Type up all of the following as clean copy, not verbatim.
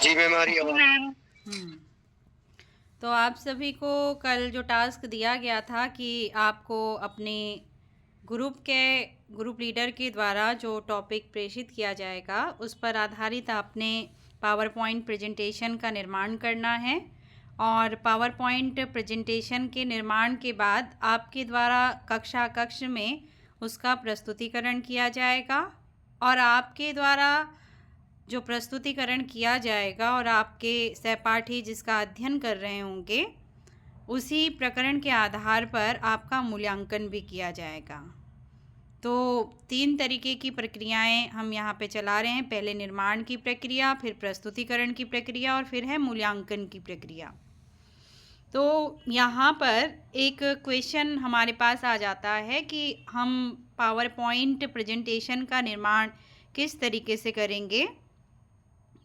जी ma'am, आ रही है आवाज़। हम्म, तो आप सभी को कल जो टास्क दिया गया था कि आपको अपने ग्रुप लीडर के द्वारा जो टॉपिक प्रेषित किया जाएगा उस पर आधारित आपने पावर पॉइंट प्रेजेंटेशन का निर्माण करना है। और पावर पॉइंट प्रेजेंटेशन के निर्माण के बाद आपके द्वारा कक्ष में उसका प्रस्तुतिकरण किया जाएगा। और आपके द्वारा जो प्रस्तुतिकरण किया जाएगा और आपके सहपाठी जिसका अध्ययन कर रहे होंगे उसी प्रकरण के आधार पर आपका मूल्यांकन भी किया जाएगा। तो 3 तरीके की प्रक्रियाएं हम यहाँ पे चला रहे हैं। पहले निर्माण की प्रक्रिया, फिर प्रस्तुतिकरण की प्रक्रिया और फिर है मूल्यांकन की प्रक्रिया। तो यहाँ पर एक क्वेश्चन हमारे पास आ जाता है कि हम पावर पॉइंट प्रेजेंटेशन का निर्माण किस तरीके से करेंगे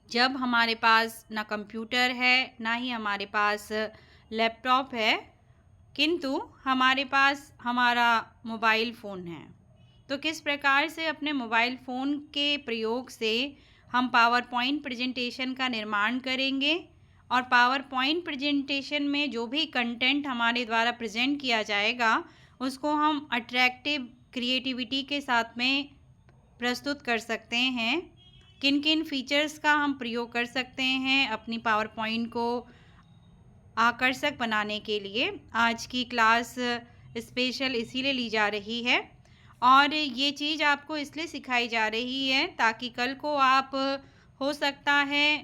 जब हमारे पास ना कंप्यूटर है ना ही हमारे पास लैपटॉप है, किंतु हमारे पास हमारा मोबाइल फ़ोन है। तो किस प्रकार से अपने मोबाइल फ़ोन के प्रयोग से हम पावर पॉइंट प्रेजेंटेशन का निर्माण करेंगे और पावर पॉइंट प्रेजेंटेशन में जो भी कंटेंट हमारे द्वारा प्रेजेंट किया जाएगा उसको हम अट्रैक्टिव क्रिएटिविटी के साथ में प्रस्तुत कर सकते हैं। किन किन फीचर्स का हम प्रयोग कर सकते हैं अपनी पावर पॉइंट को आकर्षक बनाने के लिए, आज की क्लास स्पेशल इसीलिए ली जा रही है। और ये चीज़ आपको इसलिए सिखाई जा रही है ताकि कल को आप, हो सकता है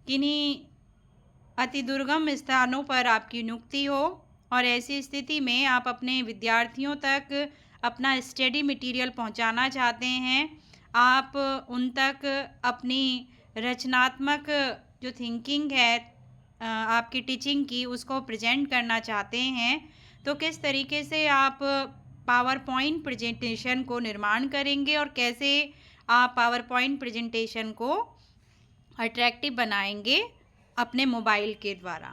किन्हीं अति दुर्गम स्थानों पर आपकी नियुक्ति हो और ऐसी स्थिति में आप अपने विद्यार्थियों तक अपना स्टडी मटेरियल पहुंचाना चाहते हैं। आप उन तक अपनी रचनात्मक जो थिंकिंग है आपकी टीचिंग की उसको प्रेजेंट करना चाहते हैं। तो किस तरीके से आप पावर पॉइंट प्रेजेंटेशन को निर्माण करेंगे और कैसे आप पावर पॉइंट प्रेजेंटेशन को अट्रैक्टिव बनाएंगे अपने मोबाइल के द्वारा।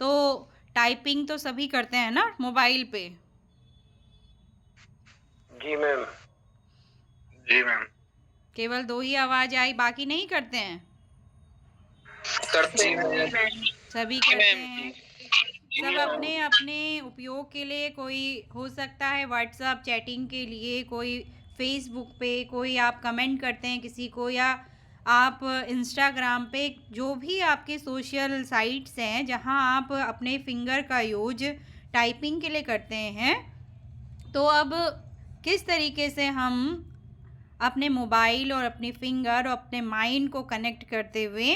तो टाइपिंग तो सभी करते हैं ना मोबाइल पे? जी मैम। जी मैम। केवल 2 ही आवाज़ आई, बाकी नहीं करते हैं? करते हैं। सभी करते हैं। सब अपने अपने उपयोग के लिए, कोई हो सकता है व्हाट्सएप चैटिंग के लिए, कोई फेसबुक पे, कोई आप कमेंट करते हैं किसी को, या आप इंस्टाग्राम पे, जो भी आपके सोशल साइट्स हैं जहां आप अपने फिंगर का यूज टाइपिंग के लिए करते हैं। तो अब किस तरीके से हम अपने मोबाइल और अपने फिंगर और अपने माइंड को कनेक्ट करते हुए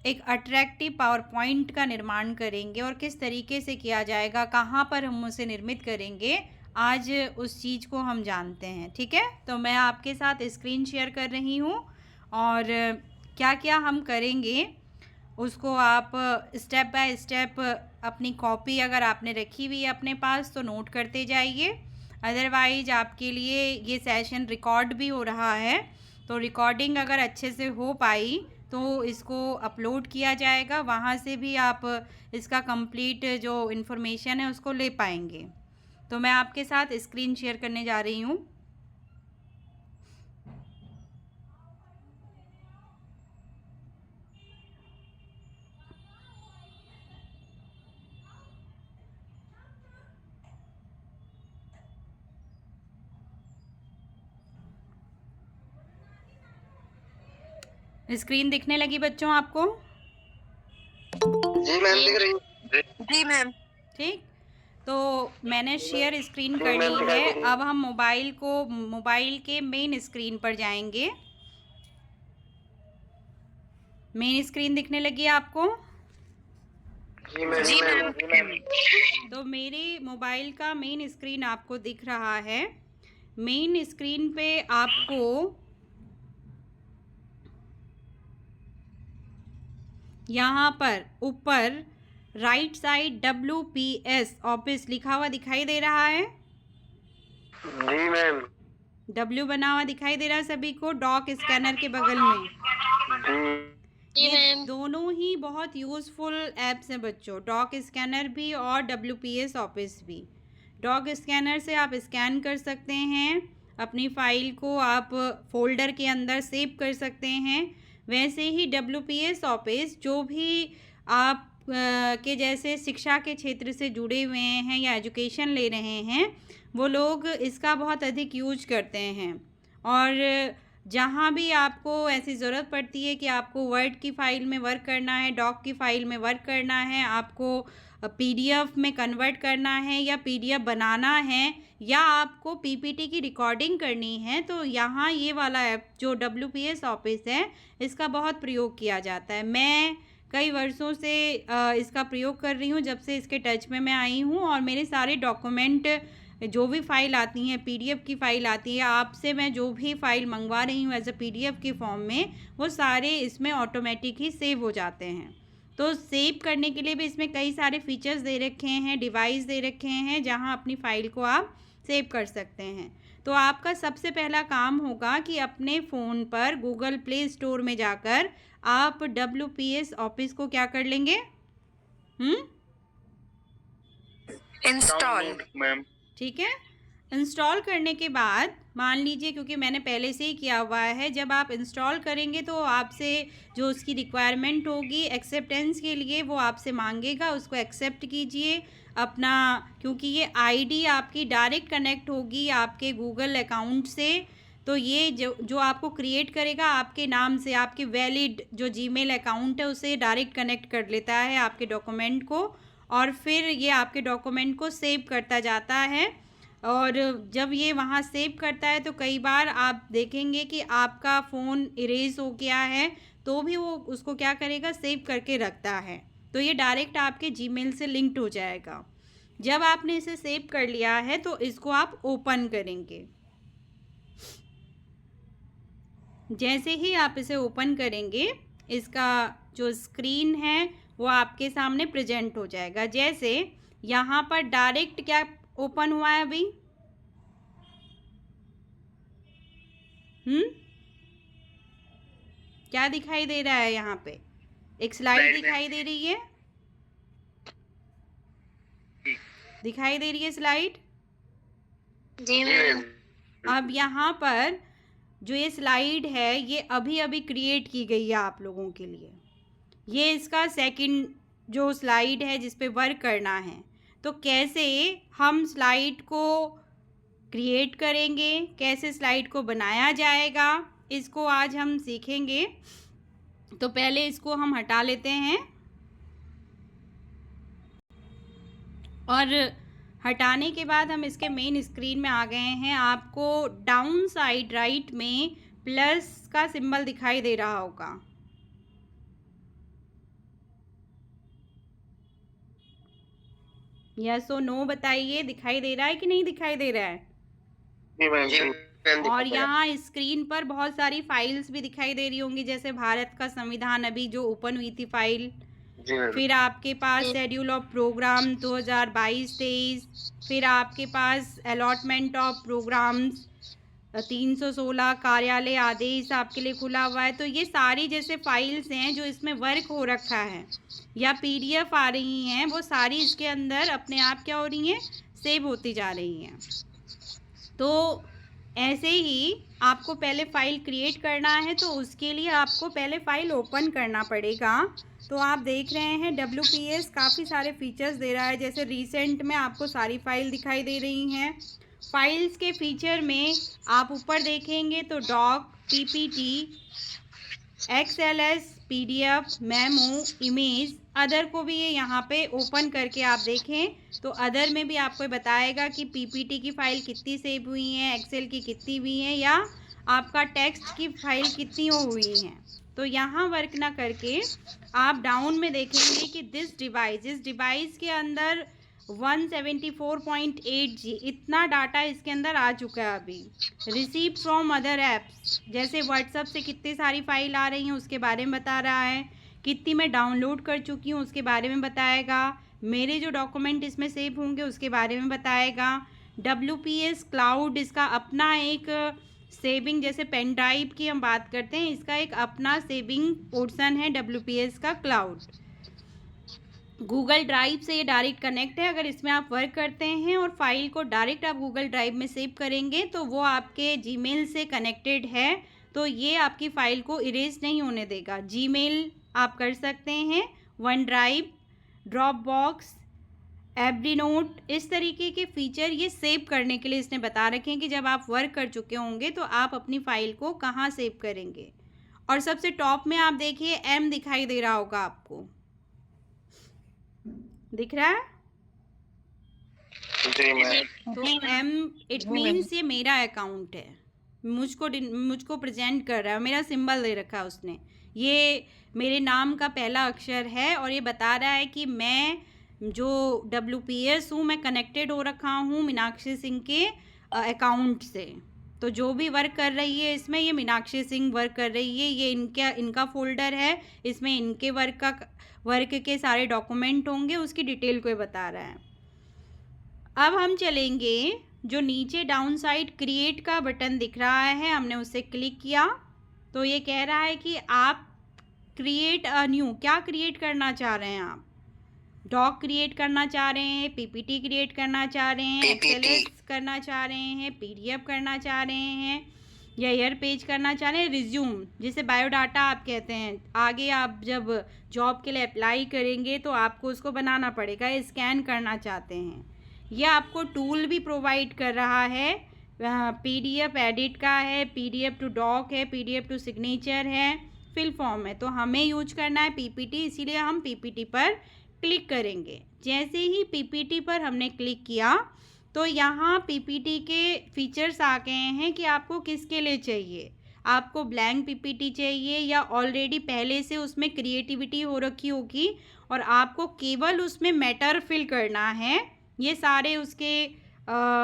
एक अट्रैक्टिव पावर पॉइंट का निर्माण करेंगे और किस तरीके से किया जाएगा, कहाँ पर हम उसे निर्मित करेंगे, आज उस चीज़ को हम जानते हैं। ठीक है, तो मैं आपके साथ स्क्रीन शेयर कर रही हूँ और क्या क्या हम करेंगे उसको आप स्टेप बाय स्टेप अपनी कॉपी अगर आपने रखी हुई है अपने पास तो नोट करते जाइए। अदरवाइज आपके लिए ये सेशन रिकॉर्ड भी हो रहा है, तो रिकॉर्डिंग अगर अच्छे से हो पाई तो इसको अपलोड किया जाएगा, वहाँ से भी आप इसका कंप्लीट जो इन्फॉर्मेशन है उसको ले पाएंगे। तो मैं आपके साथ स्क्रीन शेयर करने जा रही हूँ। स्क्रीन दिखने लगी बच्चों आपको? जी मैम, दिख रही है। जी मैम। ठीक, तो मैंने शेयर स्क्रीन जी कर मैम, ली दिखाई है। दे रही है। अब हम मोबाइल के मेन स्क्रीन पर जाएंगे। मेन स्क्रीन दिखने लगी है आपको? जी मैम। जी मैम। जी मैम। तो मेरे मोबाइल का मेन स्क्रीन आपको दिख रहा है। मेन स्क्रीन पे आपको यहाँ पर ऊपर राइट साइड WPS ऑफिस लिखा हुआ दिखाई दे रहा है। जी मैम। W बना हुआ दिखाई दे रहा है सभी को, डॉक स्कैनर के बगल में। जी। ये दोनों ही बहुत यूज़फुल ऐप्स हैं बच्चों, डॉक स्कैनर भी और WPS ऑफिस भी। डॉक स्कैनर से आप स्कैन कर सकते हैं, अपनी फ़ाइल को आप फोल्डर के अंदर सेव कर सकते हैं। वैसे ही WPS ऑफिस जो भी आप के जैसे शिक्षा के क्षेत्र से जुड़े हुए हैं या एजुकेशन ले रहे हैं, वो लोग इसका बहुत अधिक यूज करते हैं। और जहाँ भी आपको ऐसी ज़रूरत पड़ती है कि आपको वर्ड की फ़ाइल में वर्क करना है, डॉक की फ़ाइल में वर्क करना है, आपको PDF में कन्वर्ट करना है या PDF बनाना है, या आपको PPT की रिकॉर्डिंग करनी है, तो यहाँ ये वाला ऐप जो WPS ऑफिस है, इसका बहुत प्रयोग किया जाता है। मैं कई वर्षों से इसका प्रयोग कर रही हूँ, जब से इसके टच में मैं आई हूँ, और मेरे सारे डॉक्यूमेंट जो भी फ़ाइल आती हैं, PDF की फ़ाइल आती है, आपसे मैं जो भी फ़ाइल मंगवा रही हूँ एज अ PDF के फॉर्म में, वो सारे इसमें ऑटोमेटिक ही सेव हो जाते हैं। तो सेव करने के लिए भी इसमें कई सारे फीचर्स दे रखे हैं, डिवाइस दे रखे हैं, जहाँ अपनी फ़ाइल को आप सेव कर सकते हैं। तो आपका सबसे पहला काम होगा कि अपने फ़ोन पर गूगल प्ले स्टोर में जाकर आप WPS ऑफिस को क्या कर लेंगे? इंस्टॉल। मैम। ठीक है। इंस्टॉल करने के बाद मान लीजिए, क्योंकि मैंने पहले से ही किया हुआ है, जब आप इंस्टॉल करेंगे तो आपसे जो उसकी रिक्वायरमेंट होगी एक्सेप्टेंस के लिए, वो आपसे मांगेगा, उसको एक्सेप्ट कीजिए अपना, क्योंकि ये ID आपकी डायरेक्ट कनेक्ट होगी आपके गूगल अकाउंट से। तो ये जो आपको क्रिएट करेगा आपके नाम से, आपके वैलिड जो जीमेल अकाउंट है उसे डायरेक्ट कनेक्ट कर लेता है आपके डॉक्यूमेंट को, और फिर ये आपके डॉक्यूमेंट को सेव करता जाता है। और जब ये वहाँ सेव करता है तो कई बार आप देखेंगे कि आपका फ़ोन इरेज हो गया है, तो भी वो उसको क्या करेगा, सेव करके रखता है। तो ये डायरेक्ट आपके जीमेल से लिंक्ड हो जाएगा। जब आपने इसे सेव कर लिया है तो इसको आप ओपन करेंगे। जैसे ही आप इसे ओपन करेंगे, इसका जो स्क्रीन है वो आपके सामने प्रेजेंट हो जाएगा। जैसे यहाँ पर डायरेक्ट क्या ओपन हुआ है अभी? क्या दिखाई दे रहा है? यहाँ पे एक स्लाइड दिखाई दे रही है, दिखाई दे रही है स्लाइड? जी मैम। अब यहाँ पर जो ये स्लाइड है ये अभी अभी क्रिएट की गई है आप लोगों के लिए। ये इसका सेकंड जो स्लाइड है जिस पे वर्क करना है। तो कैसे हम स्लाइड को क्रिएट करेंगे, कैसे स्लाइड को बनाया जाएगा, इसको आज हम सीखेंगे। तो पहले इसको हम हटा लेते हैं, और हटाने के बाद हम इसके मेन स्क्रीन में आ गए हैं। आपको डाउन साइड राइट में प्लस का सिंबल दिखाई दे रहा होगा। यस और नो बताइए, दिखाई दे रहा है कि नहीं दिखाई दे रहा है? जी मैम। और यहाँ स्क्रीन पर बहुत सारी फाइल्स भी दिखाई दे रही होंगी, जैसे भारत का संविधान अभी जो ओपन हुई थी फाइल, फिर आपके पास शेड्यूल ऑफ प्रोग्राम 2022-23, फिर आपके पास अलॉटमेंट ऑफ प्रोग्राम्स 316, कार्यालय आदेश आपके लिए खुला हुआ है। तो ये सारी जैसे फाइल्स हैं जो इसमें वर्क हो रखा है या PDF आ रही हैं, वो सारी इसके अंदर अपने आप क्या हो रही हैं, सेव होती जा रही हैं। तो ऐसे ही आपको पहले फ़ाइल क्रिएट करना है, तो उसके लिए आपको पहले फ़ाइल ओपन करना पड़ेगा। तो आप देख रहे हैं WPS काफ़ी सारे फीचर्स दे रहा है, जैसे रिसेंट में आपको सारी फाइल दिखाई दे रही हैं। फाइल्स के फीचर में आप ऊपर देखेंगे तो doc, PPT, XLS, PDF, memo, image, other को भी ये यहाँ पे ओपन करके आप देखें तो अदर में भी आपको बताएगा कि PPT की फ़ाइल कितनी सेव हुई हैं, एक्सेल की कितनी हुई हैं, या आपका टेक्स्ट की फ़ाइल कितनी हुई हैं। तो यहाँ वर्क ना करके आप डाउन में देखेंगे कि इस डिवाइस के अंदर 174.8 जी इतना डाटा इसके अंदर आ चुका है अभी। रिसीव फ्रॉम अदर ऐप्स, जैसे व्हाट्सएप से कितनी सारी फाइल आ रही हैं उसके बारे में बता रहा है, कितनी मैं डाउनलोड कर चुकी हूँ उसके बारे में बताएगा, मेरे जो डॉक्यूमेंट इसमें सेव होंगे उसके बारे में बताएगा। WPS क्लाउड इसका अपना एक सेविंग, जैसे पेन ड्राइव की हम बात करते हैं, इसका एक अपना सेविंग पोर्शन है WPS का क्लाउड। गूगल ड्राइव से ये डायरेक्ट कनेक्ट है। अगर इसमें आप वर्क करते हैं और फाइल को डायरेक्ट आप गूगल ड्राइव में सेव करेंगे तो वो आपके जीमेल से कनेक्टेड है, तो ये आपकी फ़ाइल को इरेज नहीं होने देगा। जीमेल आप कर सकते हैं, वन ड्राइव, ड्रॉप बॉक्स, एवरीनोट, इस तरीके के फ़ीचर ये सेव करने के लिए इसने बता रखे हैं कि जब आप वर्क कर चुके होंगे तो आप अपनी फ़ाइल को कहाँ सेव करेंगे। और सबसे टॉप में आप देखिए एम दिखाई दे रहा होगा आपको, दिख रहा है? जी मैम। तो एम इट मीन्स ये मेरा अकाउंट है, मुझको प्रेजेंट कर रहा है, मेरा सिंबल दे रखा है उसने, ये मेरे नाम का पहला अक्षर है और ये बता रहा है कि मैं जो WPS हूँ, मैं कनेक्टेड हो रखा हूँ मीनाक्षी सिंह के अकाउंट से। तो जो भी वर्क कर रही है इसमें, ये मीनाक्षी सिंह वर्क कर रही है, ये इनका फ़ोल्डर है, इसमें इनके वर्क के सारे डॉक्यूमेंट होंगे, उसकी डिटेल को ये बता रहा है। अब हम चलेंगे, जो नीचे डाउन साइड क्रिएट का बटन दिख रहा है, हमने उसे क्लिक किया तो ये कह रहा है कि आप क्रिएट अ न्यू, क्या क्रिएट करना चाह रहे हैं आप? डॉक क्रिएट करना चाह रहे हैं, PPT क्रिएट करना चाह रहे हैं, XLS करना चाह रहे हैं, PDF करना चाह रहे हैं, या एयर पेज करना चाह रहे हैं, रिज्यूम जिसे बायोडाटा आप कहते हैं। आगे आप जब जॉब के लिए अप्लाई करेंगे तो आपको उसको बनाना पड़ेगा, स्कैन करना चाहते हैं। यह आपको टूल भी प्रोवाइड कर रहा है, PDF एडिट का है, PDF टू डॉक है, PDF टू सिग्नेचर है, फिल फॉर्म है। तो हमें यूज करना है PPT, इसीलिए हम PPT पर क्लिक करेंगे। जैसे ही PPT पर हमने क्लिक किया तो यहाँ PPT के फीचर्स आ गए हैं कि आपको किसके लिए चाहिए, आपको ब्लैंक PPT चाहिए या ऑलरेडी पहले से उसमें क्रिएटिविटी हो रखी होगी और आपको केवल उसमें मैटर फिल करना है। ये सारे उसके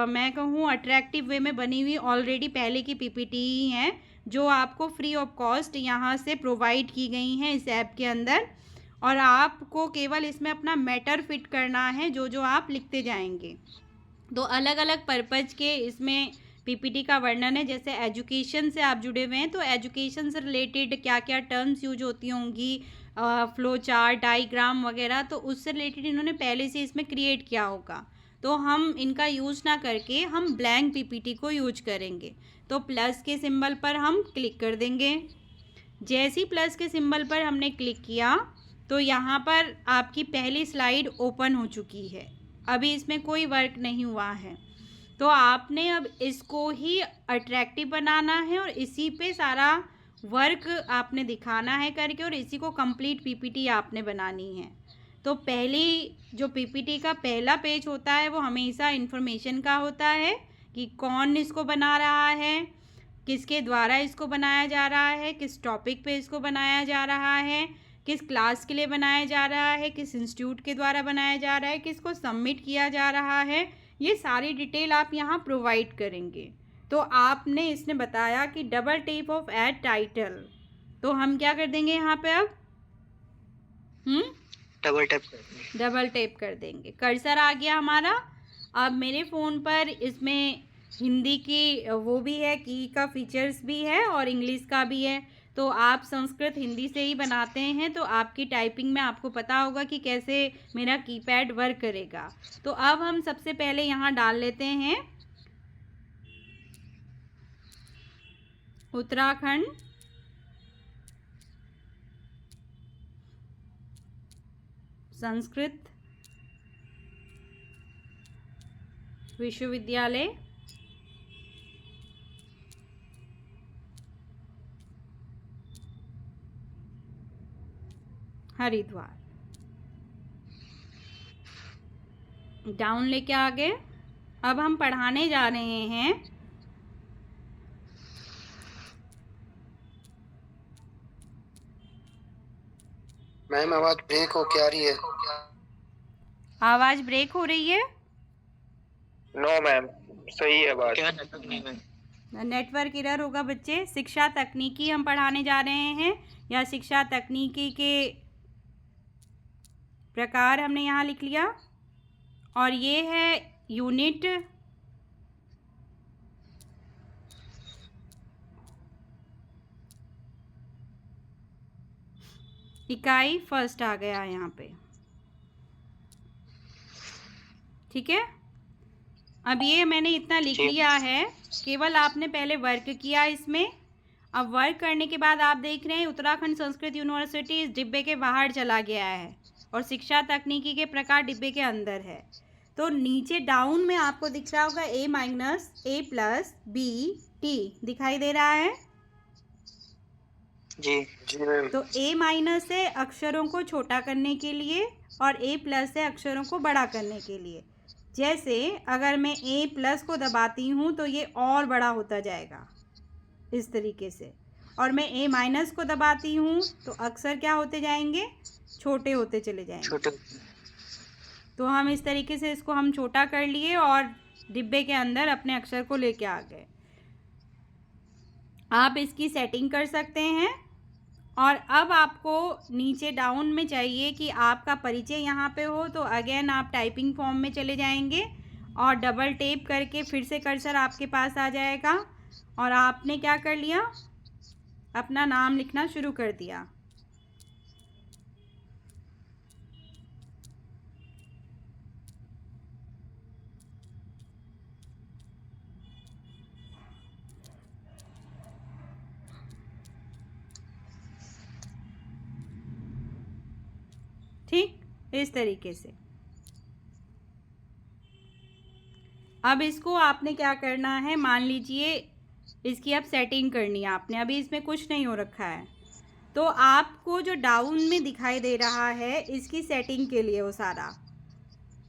मैं कहूँ अट्रैक्टिव वे में बनी हुई ऑलरेडी पहले की PPT ही हैं, जो आपको फ्री ऑफ कॉस्ट यहाँ से प्रोवाइड की गई हैं इस ऐप के अंदर, और आपको केवल इसमें अपना मैटर फिट करना है जो जो आप लिखते जाएंगे। तो अलग अलग पर्पज़ के इसमें PPT का वर्णन है। जैसे एजुकेशन से आप जुड़े हुए हैं तो एजुकेशन से रिलेटेड क्या क्या टर्म्स यूज होती होंगी, फ्लो चार्ट, डाइग्राम वगैरह, तो उससे रिलेटेड इन्होंने पहले से इसमें क्रिएट किया होगा। तो हम इनका यूज़ ना करके हम ब्लैंक PPT को यूज करेंगे। तो प्लस के सिंबल पर हम क्लिक कर देंगे। जैसे ही प्लस के सिंबल पर हमने क्लिक किया तो यहाँ पर आपकी पहली स्लाइड ओपन हो चुकी है, अभी इसमें कोई वर्क नहीं हुआ है। तो आपने अब इसको ही अट्रैक्टिव बनाना है और इसी पे सारा वर्क आपने दिखाना है करके, और इसी को कंप्लीट PPT आपने बनानी है। तो पहली जो PPT का पहला पेज होता है वो हमेशा इन्फॉर्मेशन का होता है कि कौन इसको बना रहा है, किसके द्वारा इसको बनाया जा रहा है, किस टॉपिक पे इसको बनाया जा रहा है, किस क्लास के लिए बनाया जा रहा है, किस इंस्टीट्यूट के द्वारा बनाया जा रहा है, किसको सबमिट किया जा रहा है, ये सारी डिटेल आप यहाँ प्रोवाइड करेंगे। तो आपने इसने बताया कि double tap of add title, तो हम क्या कर देंगे यहाँ पे अब डबल टैप कर देंगे, कर्सर आ गया हमारा। अब मेरे फ़ोन पर इसमें हिंदी की वो भी है, की का फीचर्स भी है और इंग्लिश का भी है। तो आप संस्कृत हिंदी से ही बनाते हैं तो आपकी टाइपिंग में आपको पता होगा कि कैसे मेरा कीपैड वर्क करेगा। तो अब हम सबसे पहले यहाँ डाल लेते हैं उत्तराखंड संस्कृत विश्वविद्यालय हरिद्वार, डाउन लेके आ गए। अब हम पढ़ाने जा रहे हैं मैम आवाज ब्रेक हो क्या रही है? आवाज ब्रेक हो रही है? नो मैम, सही है बात। नेटवर्क एरर होगा बच्चे। शिक्षा तकनीकी हम पढ़ाने जा रहे हैं, या शिक्षा तकनीकी के प्रकार हमने यहाँ लिख लिया, और ये है यूनिट इकाई फर्स्ट आ गया यहाँ पे, ठीक है। अब ये मैंने इतना लिख लिया है, केवल आपने पहले वर्क किया इसमें, अब वर्क करने के बाद आप देख रहे हैं उत्तराखंड संस्कृत यूनिवर्सिटी इस डिब्बे के बाहर चला गया है और शिक्षा तकनीकी के प्रकार डिब्बे के अंदर है। तो नीचे डाउन में आपको दिख रहा होगा A-A+B-T दिखाई दे रहा है। जी मैम। तो A- है अक्षरों को छोटा करने के लिए और A+ है अक्षरों को बड़ा करने के लिए। जैसे अगर मैं A+ को दबाती हूँ तो ये और बड़ा होता जाएगा इस तरीके से, और मैं A- को दबाती हूँ तो अक्षर क्या होते जाएंगे, छोटे होते चले जाएंगे। छोटे। तो हम इस तरीके से इसको हम छोटा कर लिए और डिब्बे के अंदर अपने अक्षर को लेके आ गए। आप इसकी सेटिंग कर सकते हैं। और अब आपको नीचे डाउन में चाहिए कि आपका परिचय यहाँ पे हो, तो अगेन आप टाइपिंग फॉर्म में चले जाएंगे और डबल टैप करके फिर से कर्सर आपके पास आ जाएगा और आपने क्या कर लिया, अपना नाम लिखना शुरू कर दिया। ठीक, इस तरीके से। अब इसको आपने क्या करना है, मान लीजिए इसकी अब सेटिंग करनी है आपने, अभी इसमें कुछ नहीं हो रखा है, तो आपको जो डाउन में दिखाई दे रहा है इसकी सेटिंग के लिए वो सारा,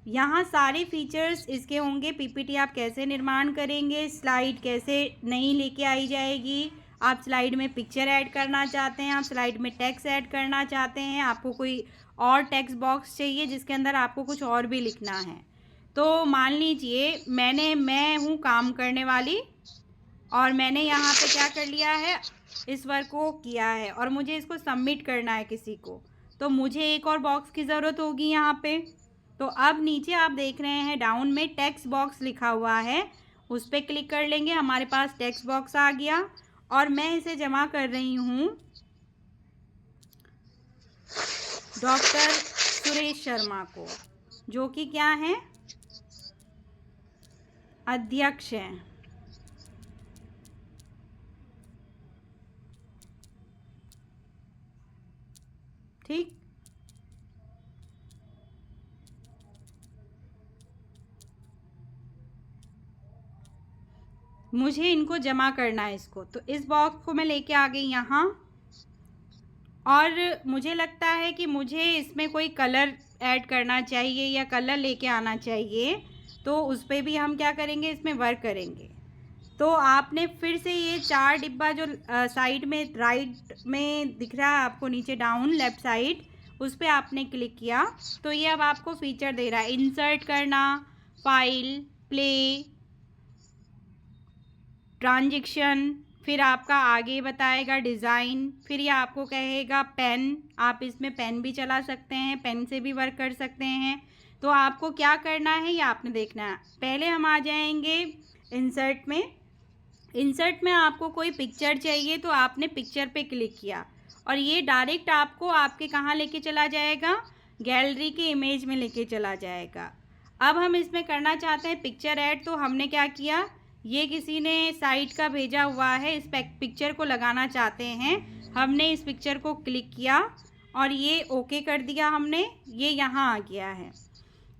यहाँ सारे फीचर्स इसके होंगे। पीपीटी आप कैसे निर्माण करेंगे, स्लाइड कैसे नई लेके आई जाएगी, आप स्लाइड में पिक्चर ऐड करना चाहते हैं, आप स्लाइड में टेक्स्ट ऐड करना चाहते हैं, आपको कोई और टेक्स्ट बॉक्स चाहिए जिसके अंदर आपको कुछ और भी लिखना है। तो मान लीजिए मैं हूँ काम करने वाली और मैंने यहाँ पे क्या कर लिया है, इस वर्क को किया है और मुझे इसको सबमिट करना है किसी को, तो मुझे एक और बॉक्स की ज़रूरत होगी यहाँ पे। तो अब नीचे आप देख रहे हैं डाउन में टेक्स्ट बॉक्स लिखा हुआ है, उस पर क्लिक कर लेंगे, हमारे पास टेक्स्ट बॉक्स आ गया और मैं इसे जमा कर रही हूँ डॉक्टर सुरेश शर्मा को, जो कि क्या है, अध्यक्ष हैं। ठीक, मुझे इनको जमा करना है इसको, तो इस बॉक्स को मैं लेके आ गई यहाँ और मुझे लगता है कि मुझे इसमें कोई कलर ऐड करना चाहिए या कलर लेके आना चाहिए, तो उस पर भी हम क्या करेंगे, इसमें वर्क करेंगे। तो आपने फिर से ये 4 डिब्बा जो साइड में राइट में दिख रहा है आपको, नीचे डाउन लेफ़्ट साइड, उस पर आपने क्लिक किया तो ये अब आपको फीचर दे रहा है, इंसर्ट करना, फाइल, प्ले, ट्रांजैक्शन, फिर आपका आगे बताएगा डिज़ाइन, फिर ये आपको कहेगा पेन, आप इसमें पेन भी चला सकते हैं, पेन से भी वर्क कर सकते हैं। तो आपको क्या करना है ये आपने देखना है। पहले हम आ जाएंगे इंसर्ट में। इंसर्ट में आपको कोई पिक्चर चाहिए तो आपने पिक्चर पे क्लिक किया और ये डायरेक्ट आपको आपके कहाँ लेके चला जाएगा, गैलरी के इमेज में लेके चला जाएगा। अब हम इसमें करना चाहते हैं पिक्चर ऐड, तो हमने क्या किया, ये किसी ने साइट का भेजा हुआ है, इस पिक्चर को लगाना चाहते हैं, हमने इस पिक्चर को क्लिक किया और ये ओके कर दिया हमने, ये यहाँ आ गया है।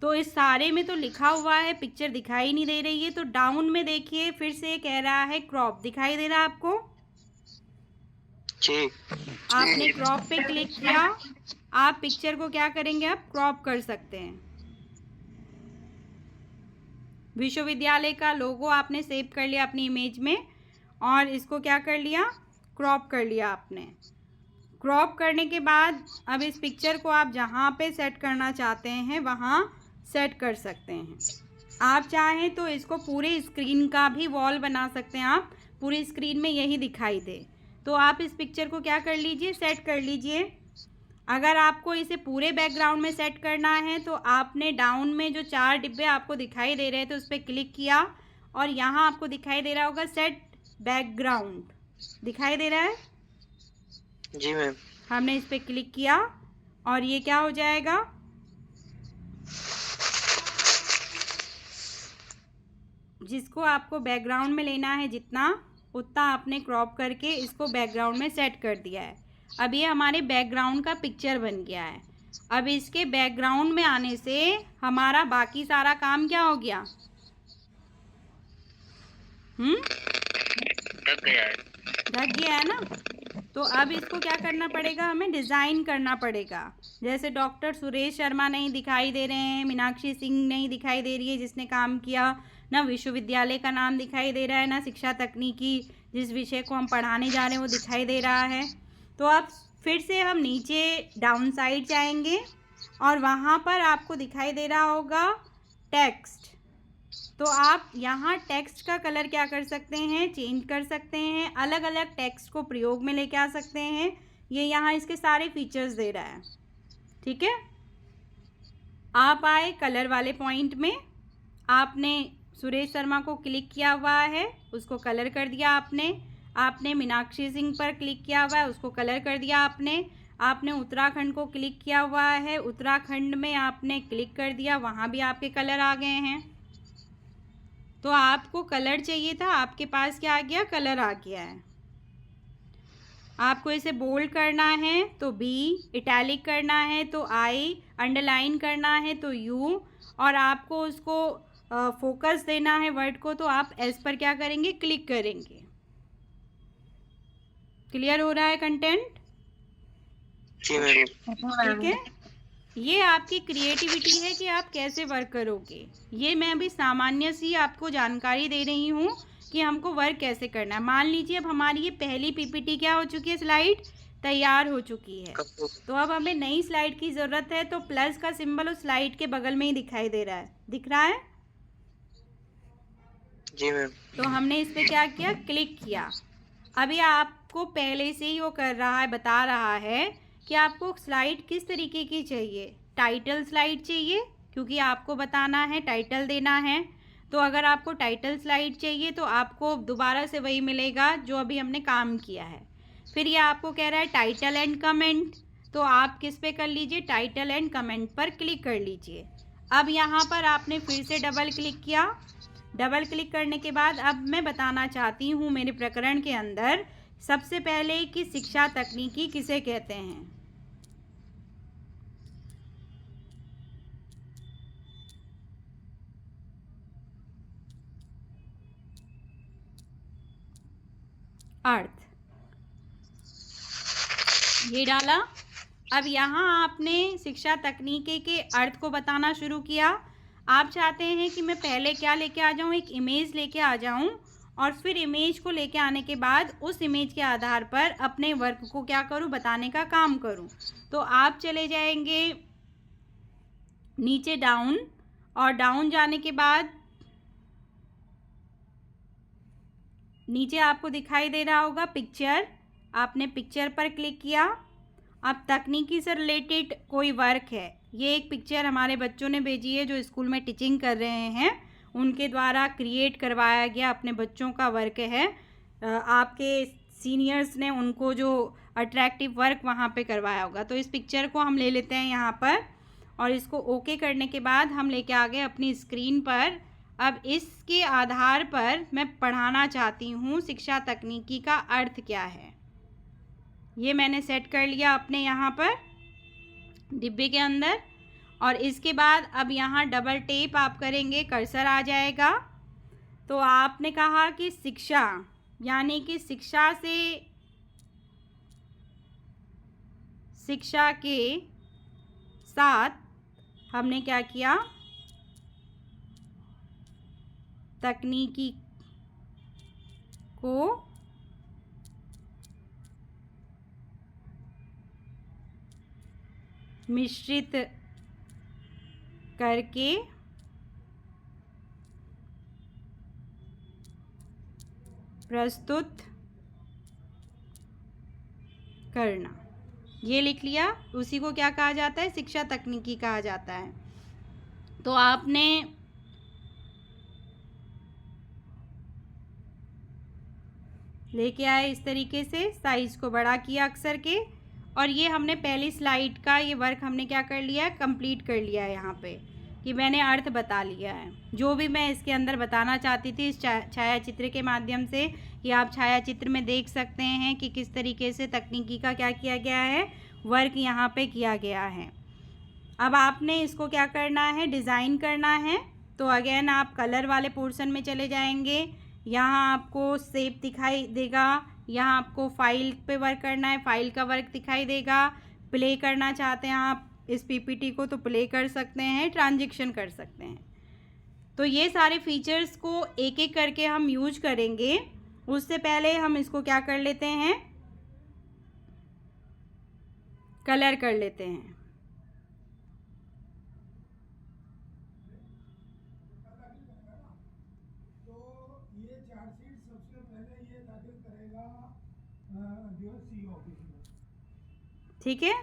तो इस सारे में तो लिखा हुआ है, पिक्चर दिखाई नहीं दे रही है। तो डाउन में देखिए फिर से कह रहा है क्रॉप, दिखाई दे रहा है आपको जी। आपने क्रॉप पे क्लिक किया, आप पिक्चर को क्या करेंगे, अब क्रॉप कर सकते हैं। विश्वविद्यालय का लोगो आपने सेव कर लिया अपनी इमेज में और इसको क्या कर लिया, क्रॉप कर लिया आपने। क्रॉप करने के बाद अब इस पिक्चर को आप जहाँ पे सेट करना चाहते हैं वहाँ सेट कर सकते हैं। आप चाहें तो इसको पूरे स्क्रीन का भी वॉल बना सकते हैं, आप पूरी स्क्रीन में यही दिखाई दे। तो आप इस पिक्चर को क्या कर लीजिए, सेट कर लीजिए। अगर आपको इसे पूरे बैकग्राउंड में सेट करना है तो आपने डाउन में जो 4 डिब्बे आपको दिखाई दे रहे थे उस पर क्लिक किया और यहाँ आपको दिखाई दे रहा होगा सेट बैकग्राउंड, दिखाई दे रहा है जी मैम। हमने इस पर क्लिक किया और ये क्या हो जाएगा, जिसको आपको बैकग्राउंड में लेना है जितना उतना आपने क्रॉप करके इसको बैकग्राउंड में सेट कर दिया है। अब ये हमारे बैकग्राउंड का पिक्चर बन गया है। अब इसके बैकग्राउंड में आने से हमारा बाकी सारा काम क्या हो गया? ढक गया है ना। तो अब इसको क्या करना पड़ेगा, हमें डिज़ाइन करना पड़ेगा। जैसे डॉक्टर सुरेश शर्मा नहीं दिखाई दे रहे हैं, मीनाक्षी सिंह नहीं दिखाई दे रही है जिसने काम किया, ना विश्वविद्यालय का नाम दिखाई दे रहा है, ना शिक्षा तकनीकी जिस विषय को हम पढ़ाने जा रहे हैं वो दिखाई दे रहा है। तो अब फिर से हम नीचे डाउन साइड जाएंगे और वहाँ पर आपको दिखाई दे रहा होगा टेक्स्ट। तो आप यहाँ टेक्स्ट का कलर क्या कर सकते हैं, चेंज कर सकते हैं, अलग अलग टेक्स्ट को प्रयोग में लेके आ सकते हैं। ये यहाँ इसके सारे फीचर्स दे रहा है, ठीक है। आप आए कलर वाले पॉइंट में, आपने सुरेश शर्मा को क्लिक किया हुआ है, उसको कलर कर दिया आपने मीनाक्षी सिंह पर क्लिक किया हुआ है, उसको कलर कर दिया आपने उत्तराखंड को क्लिक किया हुआ है, उत्तराखंड में आपने क्लिक कर दिया, वहाँ भी आपके कलर आ गए हैं। तो आपको कलर चाहिए था, आपके पास क्या आ गया, कलर आ गया है। आपको इसे बोल्ड करना है तो बी, इटैलिक करना है तो आई, अंडरलाइन करना है तो यू, और आपको उसको फोकस देना है वर्ड को तो आप एस पर क्या करेंगे, क्लिक करेंगे। क्लियर हो रहा है कंटेंट? ठीक है। ये आपकी क्रिएटिविटी है कि आप कैसे वर्क करोगे। ये मैं अभी सामान्य सी आपको जानकारी दे रही हूँ कि हमको वर्क कैसे करना है। मान लीजिए अब हमारी ये पहली पीपीटी क्या हो चुकी है, स्लाइड तैयार हो चुकी है। तो अब हमें नई स्लाइड की ज़रूरत है, तो प्लस का सिंबल उस स्लाइड के बगल में ही दिखाई दे रहा है, दिख रहा है? जी मैम। तो हमने इस पर क्या किया, क्लिक किया। अभी आपको पहले से ही वो कर रहा है, बता रहा है कि आपको स्लाइड किस तरीके की चाहिए। टाइटल स्लाइड चाहिए क्योंकि आपको बताना है, टाइटल देना है। तो अगर आपको टाइटल स्लाइड चाहिए तो आपको दोबारा से वही मिलेगा जो अभी हमने काम किया है। फिर ये आपको कह रहा है टाइटल एंड कमेंट, तो आप किस पे कर लीजिए, टाइटल एंड कमेंट पर क्लिक कर लीजिए। अब यहाँ पर आपने फिर से डबल क्लिक किया। डबल क्लिक करने के बाद अब मैं बताना चाहती हूँ मेरे प्रकरण के अंदर सबसे पहले कि शिक्षा तकनीकी किसे कहते हैं। अर्थ, ये डाला। अब यहाँ आपने शिक्षा तकनीकी के अर्थ को बताना शुरू किया। आप चाहते हैं कि मैं पहले क्या लेके आ जाऊँ, एक इमेज लेके आ जाऊँ, और फिर इमेज को लेके आने के बाद उस इमेज के आधार पर अपने वर्क को क्या करूँ, बताने का काम करूँ। तो आप चले जाएंगे नीचे डाउन, और डाउन जाने के बाद नीचे आपको दिखाई दे रहा होगा पिक्चर, आपने पिक्चर पर क्लिक किया। अब तकनीकी से रिलेटेड कोई वर्क है, ये एक पिक्चर हमारे बच्चों ने भेजी है जो स्कूल में टीचिंग कर रहे हैं, उनके द्वारा क्रिएट करवाया गया अपने बच्चों का वर्क है। आपके सीनियर्स ने उनको जो अट्रैक्टिव वर्क वहाँ पे करवाया होगा। तो इस पिक्चर को हम ले लेते हैं यहाँ पर, और इसको ओके करने के बाद हम लेके आ गए अपनी स्क्रीन पर। अब इसके आधार पर मैं पढ़ाना चाहती हूँ शिक्षा तकनीकी का अर्थ क्या है। ये मैंने सेट कर लिया अपने यहाँ पर डिब्बे के अंदर, और इसके बाद अब यहाँ डबल टेप आप करेंगे, कर्सर आ जाएगा। तो आपने कहा कि शिक्षा, यानी कि शिक्षा से, शिक्षा के साथ हमने क्या किया, तकनीकी को मिश्रित करके प्रस्तुत करना, ये लिख लिया। उसी को क्या कहा जाता है, शिक्षा तकनीकी कहा जाता है। तो आपने लेके आए इस तरीके से, साइज को बड़ा किया अक्षर के, और ये हमने पहली स्लाइड का ये वर्क हमने क्या कर लिया है, कंप्लीट कर लिया है यहाँ पे। कि मैंने अर्थ बता लिया है। जो भी मैं इसके अंदर बताना चाहती थी इस छायाचित्र के माध्यम से, कि आप छायाचित्र में देख सकते हैं कि किस तरीके से तकनीकी का क्या किया गया है, वर्क यहाँ पे किया गया है। अब आपने इसको क्या करना है, डिज़ाइन करना है। तो अगेन आप कलर वाले पोर्शन में चले जाएंगे। यहाँ आपको शेप दिखाई देगा, यहाँ आपको फाइल पे वर्क करना है, फाइल का वर्क दिखाई देगा। प्ले करना चाहते हैं आप इस पीपीटी को तो प्ले कर सकते हैं, ट्रांजैक्शन कर सकते हैं। तो ये सारे फीचर्स को एक एक करके हम यूज करेंगे। उससे पहले हम इसको क्या कर लेते हैं, कलर कर लेते हैं। ठीक है,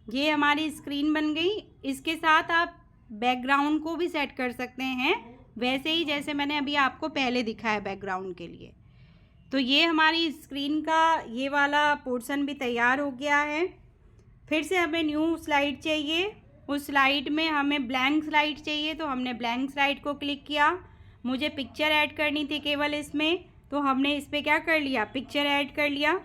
ये हमारी स्क्रीन बन गई। इसके साथ आप बैकग्राउंड को भी सेट कर सकते हैं, वैसे ही जैसे मैंने अभी आपको पहले दिखाया बैकग्राउंड के लिए। तो ये हमारी स्क्रीन का ये वाला पोर्शन भी तैयार हो गया है। फिर से हमें न्यू स्लाइड चाहिए। उस स्लाइड में हमें ब्लैंक स्लाइड चाहिए, तो हमने ब्लैंक स्लाइड को क्लिक किया। मुझे पिक्चर ऐड करनी थी केवल इसमें, तो हमने इस पर क्या कर लिया, पिक्चर ऐड कर लिया।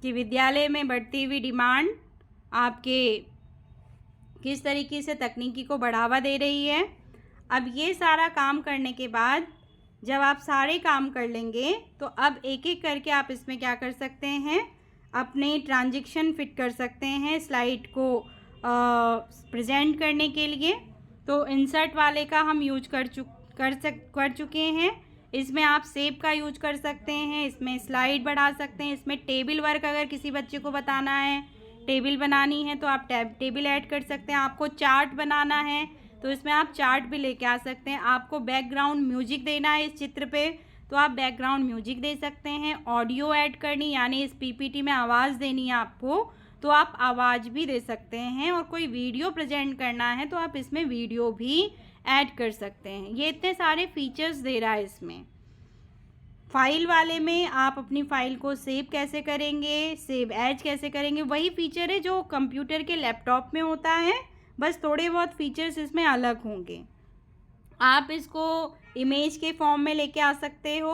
कि विद्यालय में बढ़ती हुई डिमांड आपके किस तरीके से तकनीकी को बढ़ावा दे रही है। अब ये सारा काम करने के बाद जब आप सारे काम कर लेंगे, तो अब एक एक करके आप इसमें क्या कर सकते हैं, अपने ट्रांजैक्शन फिट कर सकते हैं स्लाइड को प्रेजेंट करने के लिए। तो इंसर्ट वाले का हम यूज कर चुके हैं। इसमें आप शेप का यूज कर सकते हैं, इसमें स्लाइड बढ़ा सकते हैं, इसमें टेबल वर्क अगर किसी बच्चे को बताना है, टेबल बनानी है तो आप टेबल ऐड कर सकते हैं। आपको चार्ट बनाना है तो इसमें आप चार्ट भी लेके आ सकते हैं। आपको बैकग्राउंड म्यूजिक देना है इस चित्र पे तो आप बैकग्राउंड म्यूजिक दे सकते हैं। ऑडियो ऐड करनी यानी इस पीपीटी में आवाज़ देनी है आपको, तो आप आवाज़ भी दे सकते हैं। और कोई वीडियो प्रेजेंट करना है तो आप इसमें वीडियो भी ऐड कर सकते हैं। ये इतने सारे फीचर्स दे रहा है इसमें। फाइल वाले में आप अपनी फ़ाइल को सेव कैसे करेंगे, सेव एज कैसे करेंगे, वही फीचर है जो कंप्यूटर के लैपटॉप में होता है, बस थोड़े बहुत फीचर्स इसमें अलग होंगे। आप इसको इमेज के फॉर्म में लेके आ सकते हो,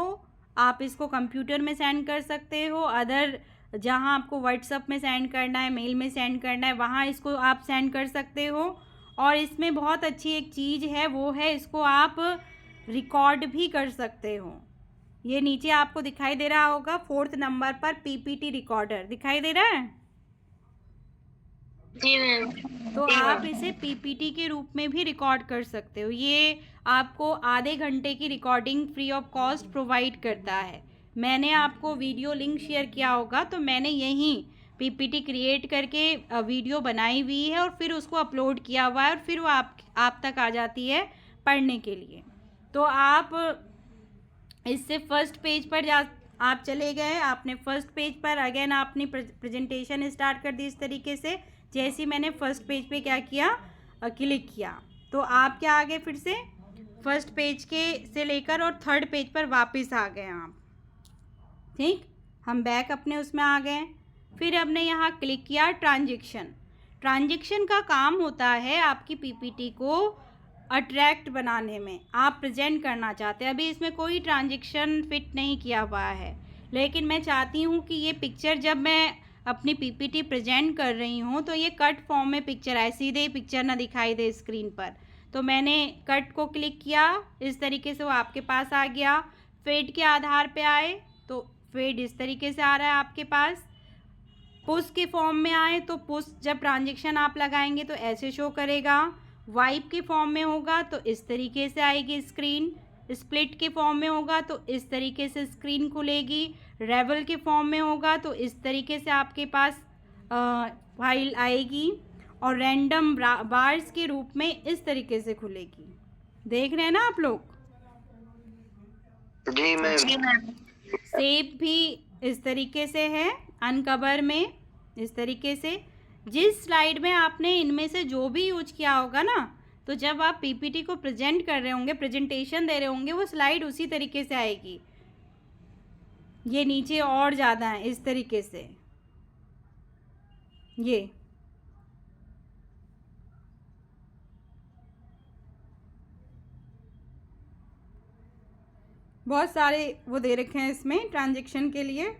आप इसको कंप्यूटर में सेंड कर सकते हो, अदर जहां आपको व्हाट्सएप में सेंड करना है, मेल में सेंड करना है, वहां इसको आप सेंड कर सकते हो। और इसमें बहुत अच्छी एक चीज़ है, वो है इसको आप रिकॉर्ड भी कर सकते हो। ये नीचे आपको दिखाई दे रहा होगा 4th नंबर पर पीपीटी रिकॉर्डर दिखाई दे रहा है। जी मैम। तो आप इसे पीपीटी के रूप में भी रिकॉर्ड कर सकते हो। ये आपको आधे घंटे की recording free of cost provide करता है। मैंने आपको वीडियो लिंक शेयर किया होगा, तो मैंने यहीं पीपीटी क्रिएट करके वीडियो बनाई हुई है और फिर उसको अपलोड किया हुआ है और फिर वो आप तक आ जाती है पढ़ने के लिए। तो आप इससे फर्स्ट पेज पर आप चले गए, आपने फर्स्ट पेज पर अगेन आपने प्रेजेंटेशन स्टार्ट कर दी इस तरीके से। जैसे मैंने फर्स्ट पेज पे क्या किया, क्लिक किया, तो आप क्या आ गए, फिर से फर्स्ट पेज के से लेकर और 3rd पेज पर वापस आ गए आप। ठीक, हम बैक अपने उसमें आ गए। फिर हमने यहाँ क्लिक किया ट्रांजैक्शन। ट्रांजैक्शन का काम होता है आपकी पीपीटी को अट्रैक्ट बनाने में। आप प्रेजेंट करना चाहते हैं, अभी इसमें कोई ट्रांजैक्शन फिट नहीं किया हुआ है, लेकिन मैं चाहती हूँ कि ये पिक्चर जब मैं अपनी पीपीटी प्रेजेंट कर रही हूँ तो ये कट फॉर्म में पिक्चर आए, सीधे पिक्चर ना दिखाई दे स्क्रीन पर। तो मैंने कट को क्लिक किया, इस तरीके से वो आपके पास आ गया। फेड के आधार पे आए तो फेड इस तरीके से आ रहा है आपके पास। पुश के फॉर्म में आए तो पुश जब ट्रांजैक्शन आप लगाएंगे तो ऐसे शो करेगा। वाइप के फॉर्म में होगा तो इस तरीके से आएगी स्क्रीन। स्प्लिट के फॉर्म में होगा तो इस तरीके से स्क्रीन खुलेगी। रेवल के फॉर्म में होगा तो इस तरीके से आपके पास फाइल आएगी। और रैंडम बार्स के रूप में इस तरीके से खुलेगी। देख रहे हैं ना आप लोग? जी मैम। सेव भी इस तरीके से है, अनकवर में इस तरीके से। जिस स्लाइड में आपने इनमें से जो भी यूज किया होगा ना, तो जब आप पीपीटी को प्रेजेंट कर रहे होंगे, प्रेजेंटेशन दे रहे होंगे, वो स्लाइड उसी तरीके से आएगी। ये नीचे और ज़्यादा है इस तरीके से, ये बहुत सारे वो दे रखे हैं इसमें ट्रांजैक्शन के लिए।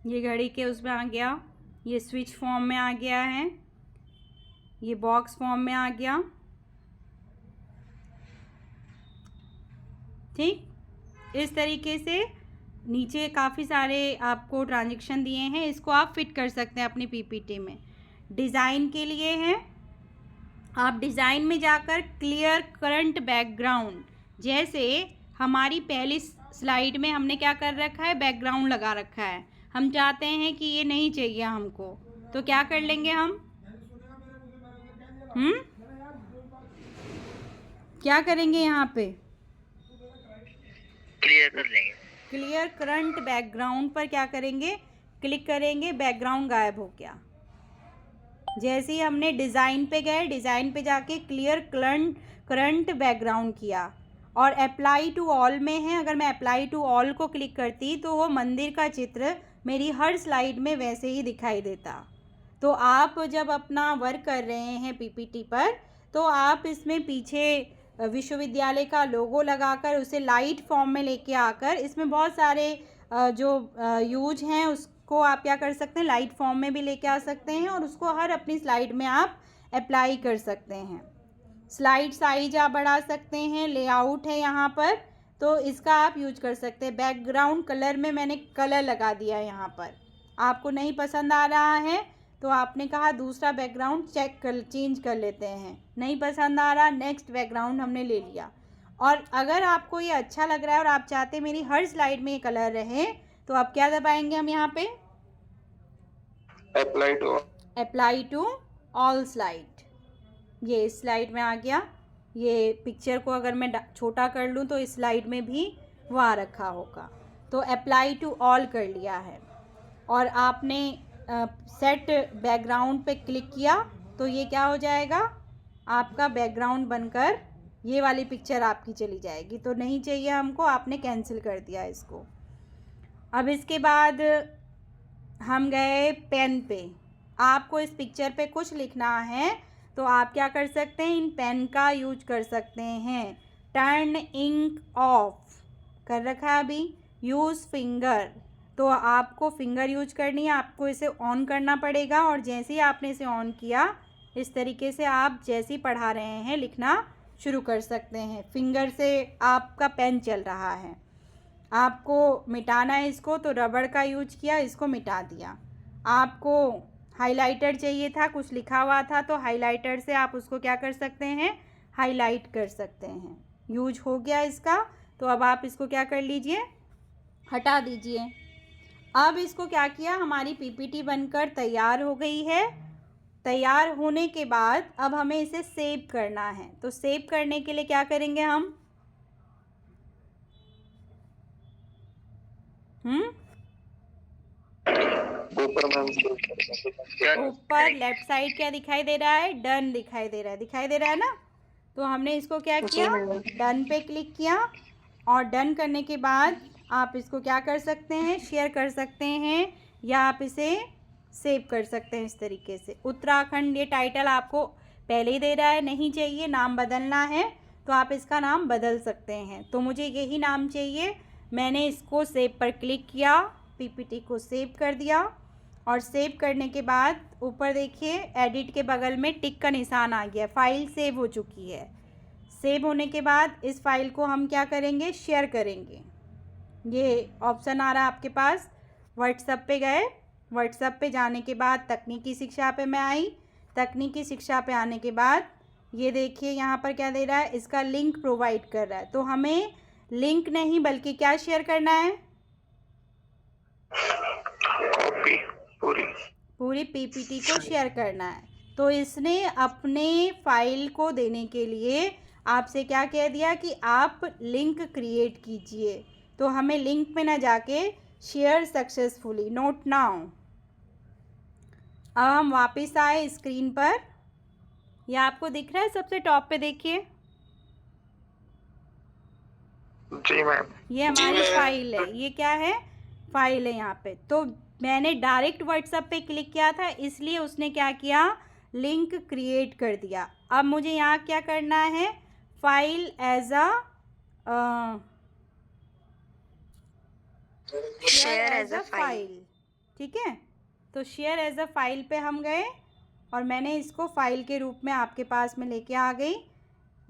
ये घड़ी के उसमें आ गया, ये स्विच फॉर्म में आ गया है, ये बॉक्स फॉर्म में आ गया। ठीक, इस तरीके से नीचे काफ़ी सारे आपको ट्रांजैक्शन दिए हैं, इसको आप फिट कर सकते हैं अपनी पीपीटी में। डिज़ाइन के लिए है, आप डिज़ाइन में जाकर क्लियर करंट बैकग्राउंड, जैसे हमारी पहली स्लाइड में हमने क्या कर रखा है, बैकग्राउंड लगा रखा है, हम चाहते हैं कि ये नहीं चाहिए हमको, तो क्या कर लेंगे हम, क्या करेंगे यहाँ पे, क्लियर कर लेंगे। क्लियर करंट बैकग्राउंड पर क्या करेंगे, क्लिक करेंगे, बैकग्राउंड गायब हो गया। जैसे ही हमने डिज़ाइन पे गए, डिज़ाइन पे जाके क्लियर करंट बैकग्राउंड किया और अप्लाई टू ऑल में है, अगर मैं अप्लाई टू ऑल को क्लिक करती तो वो मंदिर का चित्र मेरी हर स्लाइड में वैसे ही दिखाई देता। तो आप जब अपना वर्क कर रहे हैं पीपीटी पर, तो आप इसमें पीछे विश्वविद्यालय का लोगो लगाकर उसे लाइट फॉर्म में लेके आकर, इसमें बहुत सारे जो यूज हैं उसको आप क्या कर सकते हैं, लाइट फॉर्म में भी लेके आ सकते हैं और उसको हर अपनी स्लाइड में आप अप्लाई कर सकते हैं। स्लाइड साइज आप बढ़ा सकते हैं, लेआउट है यहाँ पर, तो इसका आप यूज कर सकते हैं। बैकग्राउंड कलर में मैंने कलर लगा दिया है यहाँ पर, आपको नहीं पसंद आ रहा है तो आपने कहा दूसरा बैकग्राउंड चेंज कर लेते हैं, नहीं पसंद आ रहा, नेक्स्ट बैकग्राउंड हमने ले लिया। और अगर आपको ये अच्छा लग रहा है और आप चाहते हैं मेरी हर स्लाइड में ये कलर रहे, तो आप क्या दबाएंगे हम यहाँ पे, अप्लाई टू ऑल स्लाइड। ये इस स्लाइड में आ गया, ये पिक्चर को अगर मैं छोटा कर लूँ तो इस स्लाइड में भी वो आ रखा होगा, तो अप्लाई टू ऑल कर लिया है। और आपने सेट बैकग्राउंड पे क्लिक किया तो ये क्या हो जाएगा, आपका बैकग्राउंड बनकर ये वाली पिक्चर आपकी चली जाएगी, तो नहीं चाहिए हमको, आपने कैंसिल कर दिया इसको। अब इसके बाद हम गए पेन पे, आपको इस पिक्चर पे कुछ लिखना है तो आप क्या कर सकते हैं, इन पेन का यूज कर सकते हैं। टर्न इंक ऑफ कर रखा है अभी, यूज़ फिंगर, तो आपको फिंगर यूज करनी है, आपको इसे ऑन करना पड़ेगा और जैसे ही आपने इसे ऑन किया, इस तरीके से आप जैसे ही पढ़ा रहे हैं लिखना शुरू कर सकते हैं। फिंगर से आपका पेन चल रहा है, आपको मिटाना है इसको तो रबड़ का यूज किया, इसको मिटा दिया। आपको हाइलाइटर चाहिए था, कुछ लिखा हुआ था, तो हाइलाइटर से आप उसको क्या कर सकते हैं, हाईलाइट कर सकते हैं। यूज हो गया इसका, तो अब आप इसको क्या कर लीजिए, हटा दीजिए। अब इसको क्या किया, हमारी पीपीटी बनकर तैयार हो गई है। तैयार होने के बाद अब हमें इसे सेव करना है, तो सेव करने के लिए क्या करेंगे हम, ऊपर लेफ्ट साइड क्या दिखाई दे रहा है, डन दिखाई दे रहा है, दिखाई दे रहा है ना। तो हमने इसको क्या किया, डन पे क्लिक किया और डन करने के बाद आप इसको क्या कर सकते हैं, शेयर कर सकते हैं या आप इसे सेव कर सकते हैं इस तरीके से। उत्तराखंड ये टाइटल आपको पहले ही दे रहा है, नहीं चाहिए, नाम बदलना है तो आप इसका नाम बदल सकते हैं। तो मुझे यही नाम चाहिए, मैंने इसको सेव पर क्लिक किया, पीपीटी को सेव कर दिया और सेव करने के बाद ऊपर देखिए एडिट के बगल में टिक का निशान आ गया, फाइल सेव हो चुकी है। सेव होने के बाद इस फाइल को हम क्या करेंगे, शेयर करेंगे। ये ऑप्शन आ रहा है आपके पास, व्हाट्सएप पे गए, व्हाट्सएप पे जाने के बाद तकनीकी शिक्षा पे मैं आई, तकनीकी शिक्षा पे आने के बाद ये देखिए यहाँ पर क्या दे रहा है, इसका लिंक प्रोवाइड कर रहा है। तो हमें लिंक नहीं बल्कि क्या शेयर करना है, कॉपी, पूरी पीपीटी को शेयर करना है। तो इसने अपने फाइल को देने के लिए आपसे क्या कह दिया कि आप लिंक क्रिएट कीजिए, तो हमें लिंक में ना जाके शेयर सक्सेसफुली, नोट नाउ, अब हम वापस आए स्क्रीन पर। ये आपको दिख रहा है सबसे टॉप पे, देखिए जी मैम। ये हमारी फाइल है। ये क्या है? फाइल है यहाँ पे। तो मैंने डायरेक्ट व्हाट्सएप पे क्लिक किया था, इसलिए उसने क्या किया, लिंक क्रिएट कर दिया। अब मुझे यहाँ क्या करना है, file as a share as a file. ठीक है, तो शेयर एज अ फाइल पे हम गए और मैंने इसको फाइल के रूप में आपके पास में लेके आ गई।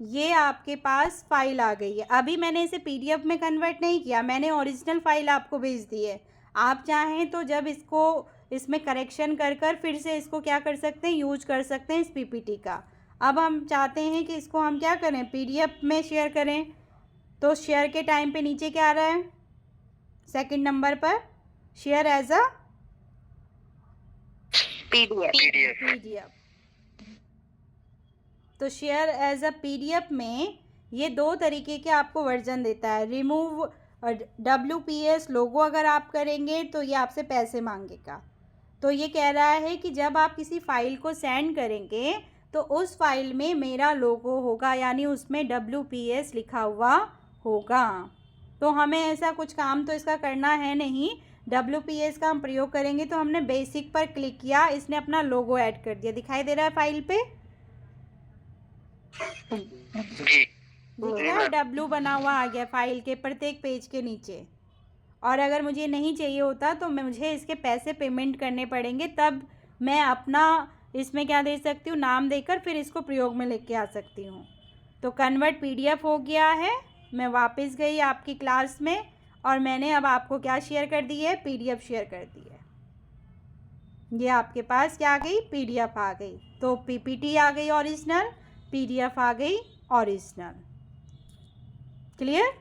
ये आपके पास फाइल आ गई है। अभी मैंने इसे पीडीएफ में कन्वर्ट नहीं किया, मैंने ओरिजिनल फाइल आपको भेज दी है। आप चाहें तो जब इसको इसमें करेक्शन कर कर फिर से इसको क्या कर सकते हैं, यूज कर सकते हैं इस पीपीटी का। अब हम चाहते हैं कि इसको हम क्या करें, पीडीएफ में शेयर करें। तो शेयर के टाइम पे नीचे क्या आ रहा है, सेकंड नंबर पर, शेयर एज अ पीडीएफ। तो शेयर एज अ पीडीएफ में ये दो तरीके के आपको वर्जन देता है। रिमूव WPS लोगो अगर आप करेंगे तो ये आपसे पैसे मांगेगा। तो ये कह रहा है कि जब आप किसी फाइल को सेंड करेंगे तो उस फाइल में मेरा लोगो होगा, यानी उसमें WPS लिखा हुआ होगा। तो हमें ऐसा कुछ काम तो इसका करना है नहीं। WPS का हम प्रयोग करेंगे तो हमने बेसिक पर क्लिक किया, इसने अपना लोगो ऐड कर दिया। दिखाई दे रहा है फाइल पे, जी दिख रहा है, W बना हुआ आ गया फाइल के प्रत्येक पेज के नीचे। और अगर मुझे नहीं चाहिए होता तो मुझे इसके पैसे पेमेंट करने पड़ेंगे, तब मैं अपना इसमें क्या दे सकती हूँ, नाम देकर फिर इसको प्रयोग में लेके आ सकती हूँ। तो कन्वर्ट PDF हो गया है। मैं वापस गई आपकी क्लास में और मैंने अब आपको क्या शेयर कर दी है, PDF शेयर कर दी है। ये आपके पास क्या आ गई, PDF आ गई। तो PPT आ गई ओरिजिनल, PDF आ गई ओरिजिनल। क्लियर?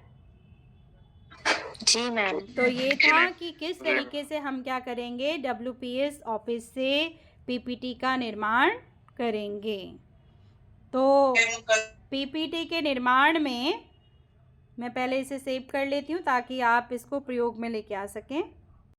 जी मैम। तो ये था कि किस तरीके से हम क्या करेंगे, WPS ऑफिस से PPT का निर्माण करेंगे। तो PPT के निर्माण में मैं पहले इसे सेव कर लेती हूँ ताकि आप इसको प्रयोग में लेके आ सकें।